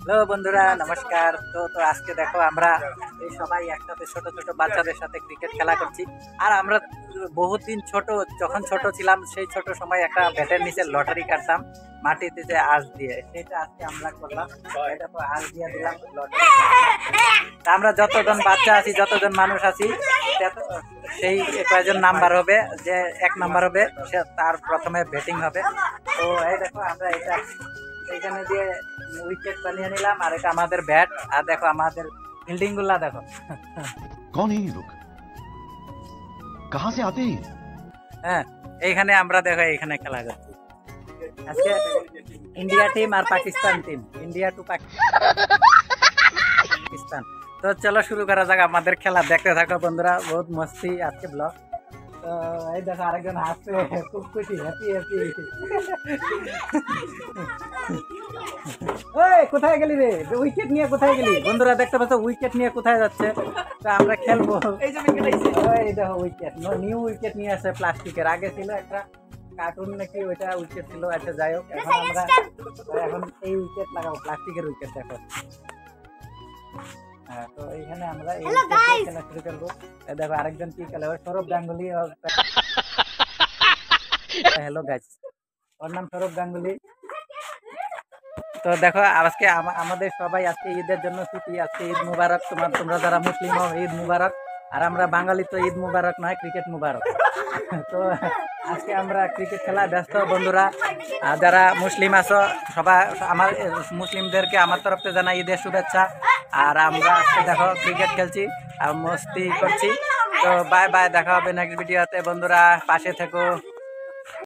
Hello বন্ধুরা, নমস্কার। তো আজকে দেখো আমরা এই সবাই একসাথে ছোট ছোট বাচ্চাদের সাথে ক্রিকেট খেলা করছি। আর আমরা বহুত দিন যখন ছোট ছিলাম সেই ছোট সময় একটা ব্যাটের নিচে লটারি কাটতাম মাটিতে যে আঁশ দিয়ে, সেটা আজকে আমরা করলাম। এটা তো আঁশ দিয়ে দিলাম লটারি। আমরা যতজন বাচ্চা আছি, যতজন মানুষ আছি, সেই কয়জন নাম্বার হবে, যে এক নাম্বার হবে সে তার প্রথমে ব্যাটিং হবে। তো এই দেখো আমরা এটা এইখানে দিয়ে উইকেট বানিয়ে নিলাম, আর এটা আমাদের ব্যাট। আর দেখো আমাদের ফিল্ডিং গুলা দেখো। कौन है ये लोग? कहाँ से आते हैं? হ্যাঁ, এইখানে আমরা দেখো এইখানে খেলা করছি আজকে ইন্ডিয়া টিম আর Pakistan team, India to Pakistan. তো চলো শুরু করা যাক আমাদের খেলা, দেখতে থাকো বন্ধুরা, বহুত মস্তি আজকে ব্লগ। তো এই দেখো আরেকজন হাসছে, খুব খুশি, হ্যাপি হ্যাপি। ওই কোথায় গেলি রে? উইকেট নিয়ে কোথায় গেলি? বন্ধুরা দেখতে পাচ্ছ উইকেট নিয়ে কোথায় যাচ্ছে। তো আমরা খেলবো। ওই দেখো উইকেট, নিউ উইকেট নিয়ে আসে প্লাস্টিকের। আগে ছিল একটা কার্টুন নাকি, ওইটা উইকেট ছিল। আচ্ছা যাই হোক, এখন এই উইকেট লাগাবো, প্লাস্টিকের উইকেট। দেখো হ্যাঁ, তো এইখানে আমরা এই খেলা শুরু করবো। দেখো আরেকজন কি খেলে, সৌরভ গাঙ্গুলি। হ্যালো গাইস, ওর নাম সৌরভ গাঙ্গুলি। তো দেখো আজকে আমাদের সবাই আজকে ঈদের জন্য ছুটি। আজকে ঈদ মুবারক, তোমরা যারা মুসলিম হও ঈদ মুবারক। আর আমরা বাঙালি তো ঈদ মুবারক নয়, ক্রিকেট মুবারক। তো আজকে আমরা ক্রিকেট খেলায় ব্যস্ত বন্ধুরা। যারা মুসলিম আছো সবাই, আমার মুসলিমদেরকে আমার তরফ থেকে জানাই ঈদের শুভেচ্ছা। আর আমরা আজকে দেখো ক্রিকেট খেলছি আর মস্তি করছি। তো বাই বাই, দেখা হবে নেক্সট ভিডিওতে বন্ধুরা, পাশে থেকো।